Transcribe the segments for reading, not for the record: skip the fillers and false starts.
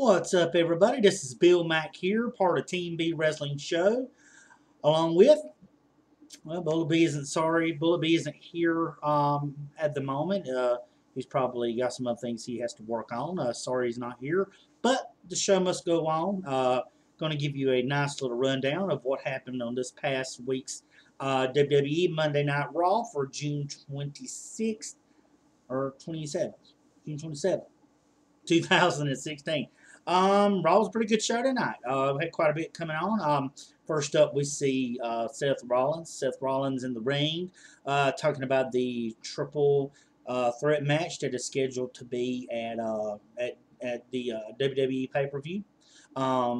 What's up, everybody? This is Bill Mack here, part of TeamB Wrestling Show. Along with, well, Bullet B isn't sorry. Bullet B isn't here at the moment. He's probably got some other things he has to work on. Sorry he's not here, but the show must go on. Going to give you a nice little rundown of what happened on this past week's WWE Monday Night Raw for June 26th or 27th, June 27th. 2016. Raw was a pretty good show tonight. We had quite a bit coming on. First up, we see Seth Rollins. Seth Rollins in the ring, talking about the triple threat match that is scheduled to be at the WWE pay-per-view.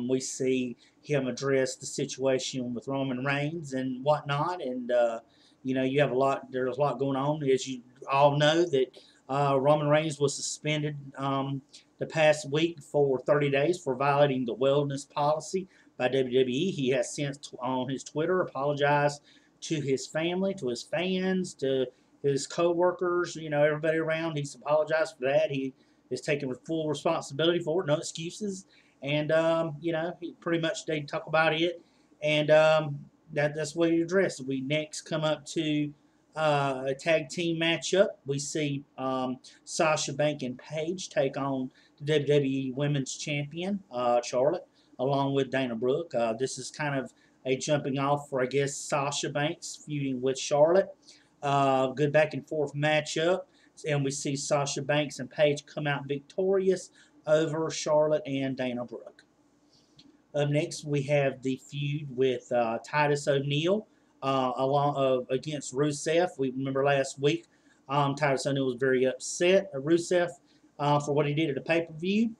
We see him address the situation with Roman Reigns and whatnot, and you have a lot. There's a lot going on, as you all know that. Roman Reigns was suspended the past week for 30 days for violating the wellness policy by WWE. He has since on his Twitter apologized to his family, to his fans, to his co-workers, everybody around. He's apologized for that. He is taking full responsibility for it, no excuses. And, he pretty much, they talk about it. And that's what he addressed. We next come up to a tag team matchup. We see Sasha Banks and Paige take on the WWE Women's Champion, Charlotte, along with Dana Brooke. This is kind of a jumping off for, I guess, Sasha Banks feuding with Charlotte. Good back and forth matchup. And we see Sasha Banks and Paige come out victorious over Charlotte and Dana Brooke. Up next, we have the feud with Titus O'Neil. Against Rusev. We remember last week, Titus O'Neil was very upset at Rusev for what he did at the pay-per-view.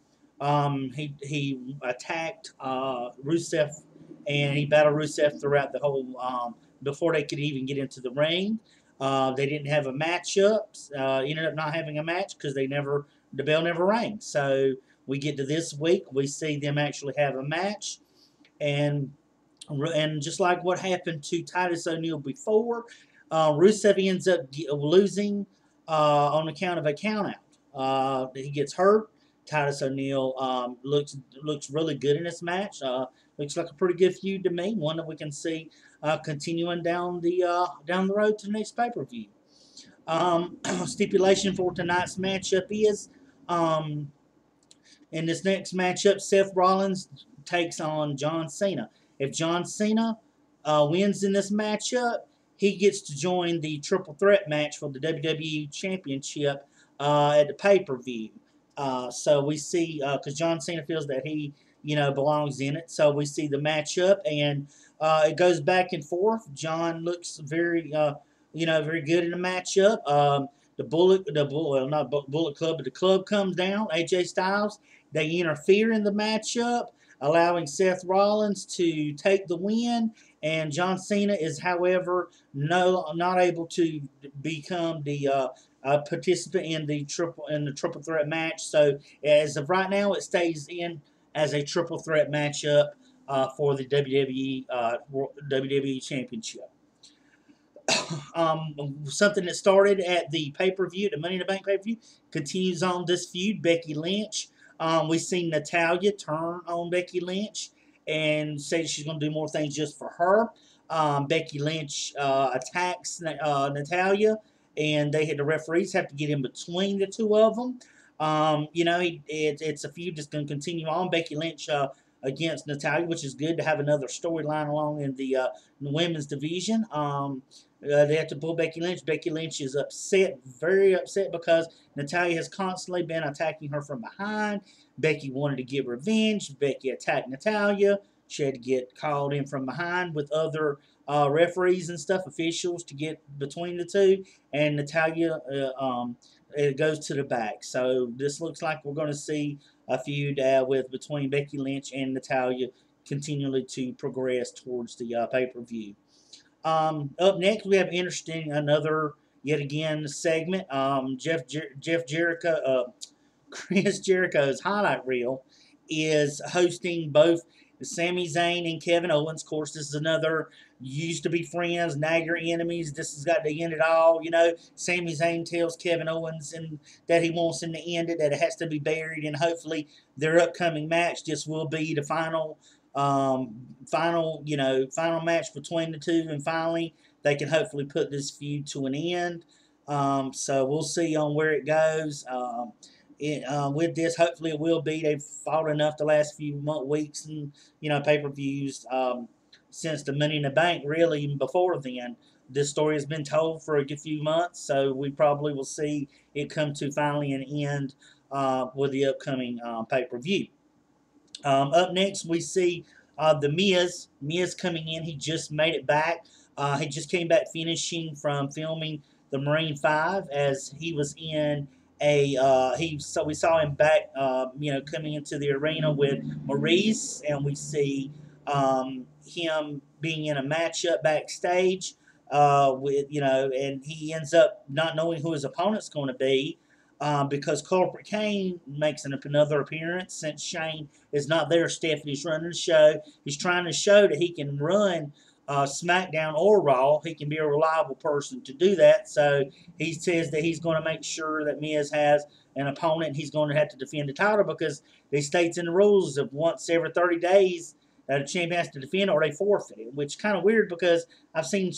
He attacked Rusev, and he battled Rusev throughout the whole, before they could even get into the ring. They didn't have a matchup. Ended up not having a match because the bell never rang. So we get to this week, we see them actually have a match, and just like what happened to Titus O'Neil before, Rusev ends up losing on account of a countout. He gets hurt. Titus O'Neil looks really good in this match. Looks like a pretty good feud to me. One that we can see continuing down the road to the next pay-per-view. Stipulation for tonight's matchup is in this next matchup, Seth Rollins takes on John Cena. If John Cena wins in this matchup, he gets to join the triple threat match for the WWE Championship at the pay-per-view. So we see, because John Cena feels that he, belongs in it. So we see the matchup, and it goes back and forth. John looks very, very good in the matchup. Not Bullet Club, but the club comes down. AJ Styles, they interfere in the matchup, allowing Seth Rollins to take the win, and John Cena is, however, not able to become the participant in the triple threat match. So as of right now, it stays in as a triple threat matchup for the WWE Championship. Something that started at the pay-per-view, the Money in the Bank pay-per-view, continues on this feud. Becky Lynch. We've seen Natalya turn on Becky Lynch and say she's going to do more things just for her. Becky Lynch attacks Natalya, and the referees have to get in between the two of them. It's a feud that's going to continue on. Becky Lynch against Natalya, which is good to have another storyline along in the women's division. They have to pull Becky Lynch. Becky Lynch is upset, very upset, because Natalya has constantly been attacking her from behind. Becky wanted to get revenge. Becky attacked Natalya. She had to get called in from behind with other referees and stuff, officials, to get between the two. And Natalya it goes to the back. So this looks like we're going to see a feud between Becky Lynch and Natalya continually to progress towards the pay-per-view. Up next, we have another, yet again, segment. Chris Jericho's highlight reel is hosting both Sami Zayn and Kevin Owens. Of course, this is another used to be friends, now you're enemies. This has got to end it all. Sami Zayn tells Kevin Owens and that he wants him to end it, that it has to be buried, and hopefully their upcoming match just will be the final match between the two, and finally they can hopefully put this feud to an end. So we'll see on where it goes. With this, hopefully it will be. They've fought enough the last few weeks and pay-per-views since the Money in the Bank. Really, even before then, this story has been told for a good few months. So we probably will see it come to finally an end with the upcoming pay-per-view. Up next, we see the Miz. Miz coming in. He just made it back. He just came back finishing from filming the Marine 5 as he was in we saw him back, coming into the arena with Maurice, and we see him being in a matchup backstage and he ends up not knowing who his opponent's going to be. Because Corporate Kane makes another appearance since Shane is not there. Stephanie's running the show. He's trying to show that he can run SmackDown or Raw. He can be a reliable person to do that. So he says that he's going to make sure that Miz has an opponent. He's going to have to defend the title because they states in the rules of once every 30 days that a champion has to defend or they forfeit it, which is kind of weird because I've seen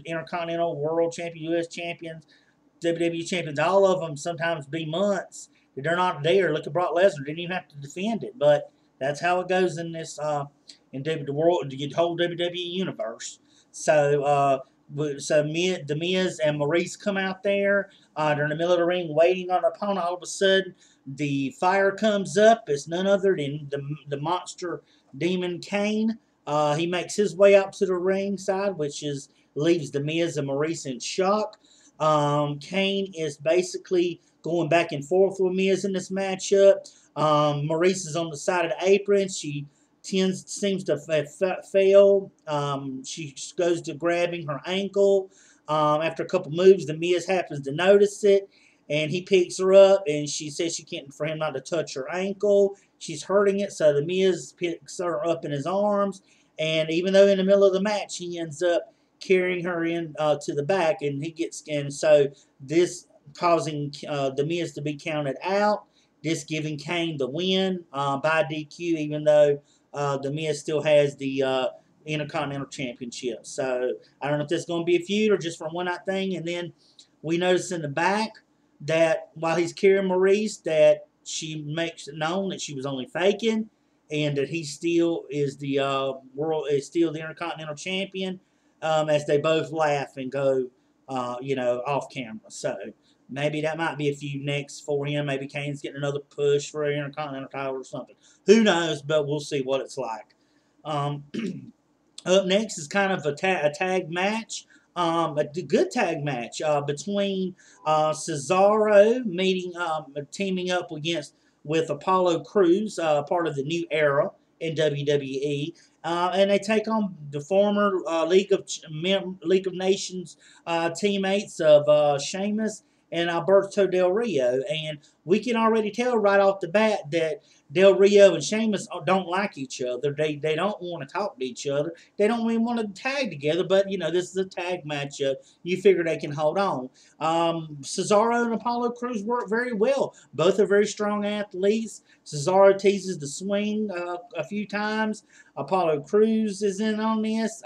Intercontinental, World Champion, U.S. champions, WWE champions, all of them sometimes be months that they're not there. Look at Brock Lesnar; didn't even have to defend it, but that's how it goes in this the whole WWE universe. The Miz and Maurice come out there. They're in the middle of the ring waiting on an opponent. All of a sudden, the fire comes up. It's none other than the monster demon Kane. He makes his way out to the ring side, which leaves the Miz and Maurice in shock. Kane is basically going back and forth with Miz in this matchup. Maurice is on the side of the apron. She seems to fail. She goes to grabbing her ankle. After a couple moves, the Miz happens to notice it, and he picks her up, and she says she can't, for him not to touch her ankle. She's hurting it, so the Miz picks her up in his arms, and even though in the middle of the match, he ends up carrying her in to the back, and so this causing the Miz to be counted out. This giving Kane the win by DQ, even though the Miz still has the Intercontinental Championship. So I don't know if this is going to be a feud or just from one night thing. And then we notice in the back that while he's carrying Maurice, that she makes it known that she was only faking, and that he still is the Intercontinental Champion. As they both laugh and go, off camera. So maybe that might be a feud next for him. Maybe Kane's getting another push for an Intercontinental title or something. Who knows? But we'll see what it's like. Up next is kind of a tag match. A good tag match between Cesaro teaming up with Apollo Crews, part of the New Era in WWE. And they take on the former League of Nations teammates of Sheamus and Alberto Del Rio. And we can already tell right off the bat that Del Rio and Sheamus don't like each other. They don't want to talk to each other. They don't even want to tag together. But, this is a tag matchup. You figure they can hold on. Cesaro and Apollo Crews work very well. Both are very strong athletes. Cesaro teases the swing a few times. Apollo Crews is in on this.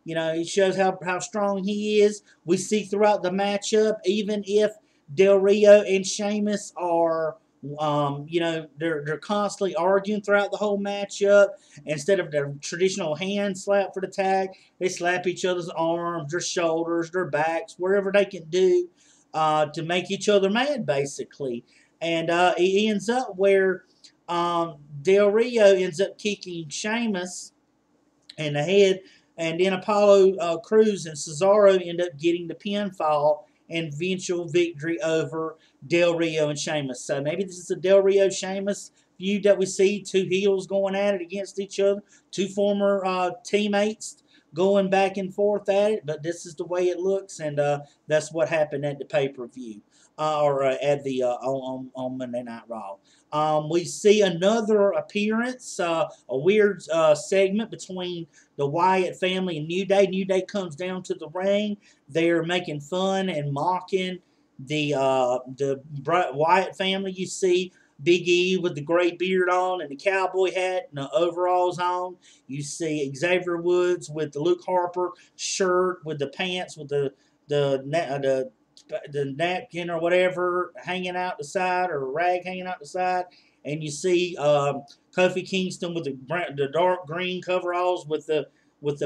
He shows how strong he is. We see throughout the matchup, even if Del Rio and Sheamus are they're constantly arguing throughout the whole matchup. Instead of the traditional hand slap for the tag, they slap each other's arms, their shoulders, their backs, wherever they can do to make each other mad, basically. And it ends up where Del Rio ends up kicking Sheamus in the head, and then Apollo Crews and Cesaro end up getting the pinfall and eventual victory over Del Rio and Sheamus. So maybe this is a Del Rio Sheamus feud that we see, two heels going at it against each other, two former teammates going back and forth at it, but this is the way it looks, and that's what happened at the pay-per-view. or at the on Monday Night Raw. We see another appearance, a weird segment between the Wyatt family and New Day. New Day comes down to the ring. They're making fun and mocking the Wyatt family. You see Big E with the gray beard on and the cowboy hat and the overalls on. You see Xavier Woods with the Luke Harper shirt with the pants with the napkin or whatever hanging out the side, or a rag hanging out the side, and you see Kofi Kingston with the dark green coveralls with the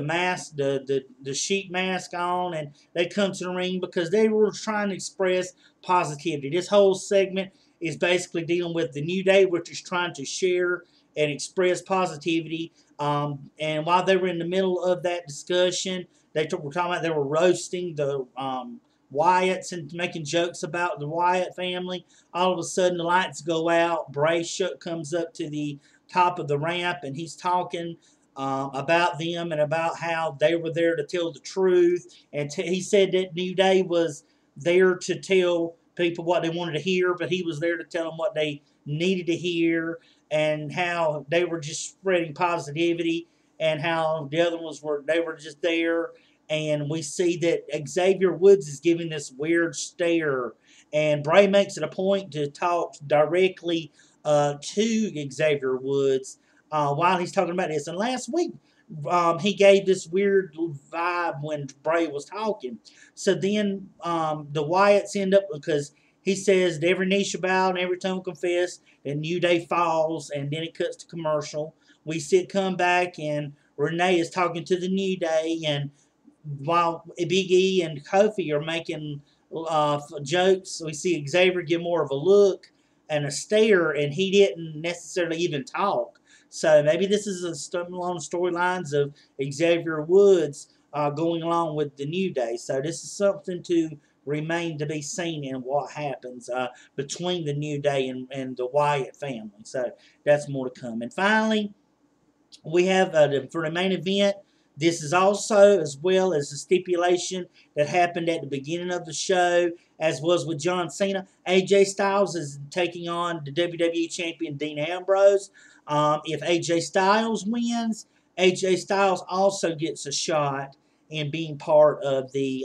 mask, the sheet mask on, and they come to the ring because they were trying to express positivity. This whole segment is basically dealing with the New Day, which is trying to share and express positivity. And while they were in the middle of that discussion, were talking about they were roasting the Wyatts and making jokes about the Wyatt family. All of a sudden, the lights go out. Bray Shuck comes up to the top of the ramp, and he's talking about them and about how they were there to tell the truth. And he said that New Day was there to tell people what they wanted to hear, but he was there to tell them what they needed to hear, and how they were just spreading positivity, and how the other ones were just there. And we see that Xavier Woods is giving this weird stare, and Bray makes it a point to talk directly to Xavier Woods while he's talking about this. And last week, he gave this weird vibe when Bray was talking. So then the Wyatts end up, because he says that every knee shall bow and every tongue confess, and New Day falls, and then it cuts to commercial. We see it come back, and Renee is talking to the New Day, and while Big E and Kofi are making jokes, we see Xavier give more of a look and a stare, and he didn't necessarily even talk. So maybe this is along storylines of Xavier Woods going along with the New Day. So this is something to remain to be seen in what happens between the New Day and the Wyatt family. So that's more to come. And finally, we have for the main event. This is also, as well as the stipulation that happened at the beginning of the show, as was with John Cena. AJ Styles is taking on the WWE Champion Dean Ambrose. If AJ Styles wins, AJ Styles also gets a shot in being part of the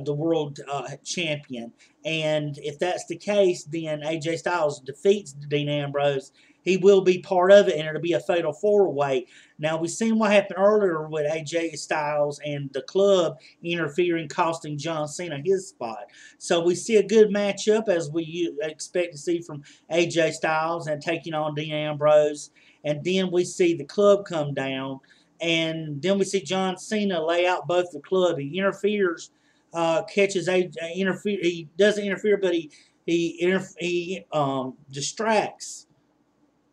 world champion. And if that's the case, then AJ Styles defeats Dean Ambrose. He will be part of it, and it'll be a fatal four-way. Now, we've seen what happened earlier with AJ Styles and the club interfering, costing John Cena his spot. So we see a good matchup, as we expect to see from AJ Styles and taking on Dean Ambrose. And then we see the club come down, and then we see John Cena lay out both the club. He interferes, catches he doesn't interfere, but he distracts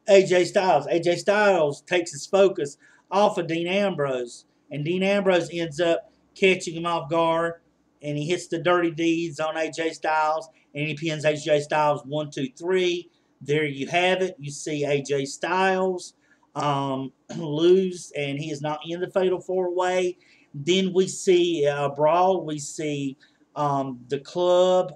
AJ Styles. AJ Styles takes his focus off of Dean Ambrose, and Dean Ambrose ends up catching him off guard, and he hits the dirty deeds on AJ Styles, and he pins AJ Styles 1, 2, 3. There you have it. You see AJ Styles lose, and he is not in the Fatal 4-Way. Then we see Brawl. We see the club.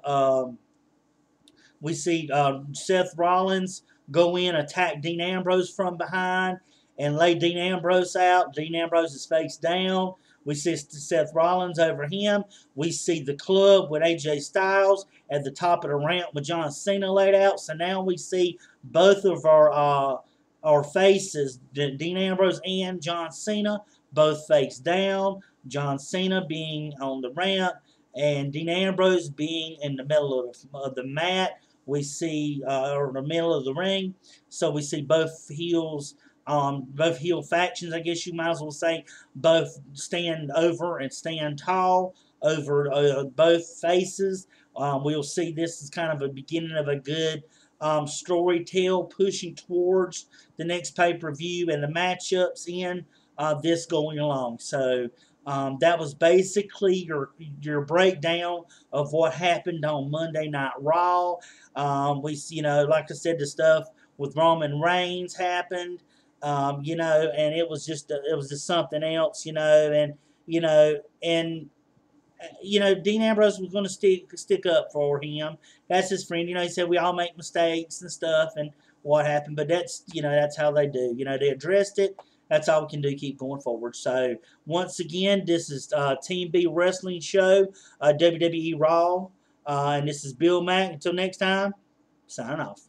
We see Seth Rollins go in, attack Dean Ambrose from behind, and lay Dean Ambrose out. Dean Ambrose is face down. We see Seth Rollins over him. We see the club with AJ Styles at the top of the ramp with John Cena laid out. So now we see both of our faces, Dean Ambrose and John Cena, both face down. John Cena being on the ramp, and Dean Ambrose being in the middle of the mat. We see, or in the middle of the ring. So we see both both heel factions, I guess you might as well say, both stand over and stand tall over both faces. We'll see this is kind of a beginning of a good story tale pushing towards the next pay-per-view and the matchups in this going along. So that was basically your breakdown of what happened on Monday Night Raw. Like I said, the stuff with Roman Reigns happened. And it was just something else, and you know, Dean Ambrose was going to stick up for him. That's his friend. You know, he said we all make mistakes and stuff and what happened, but that's, you know, that's how they do. You know, they addressed it. That's all we can do. Keep going forward. So once again, this is Team B Wrestling Show, WWE Raw, and this is Bill Mack. Until next time, sign off.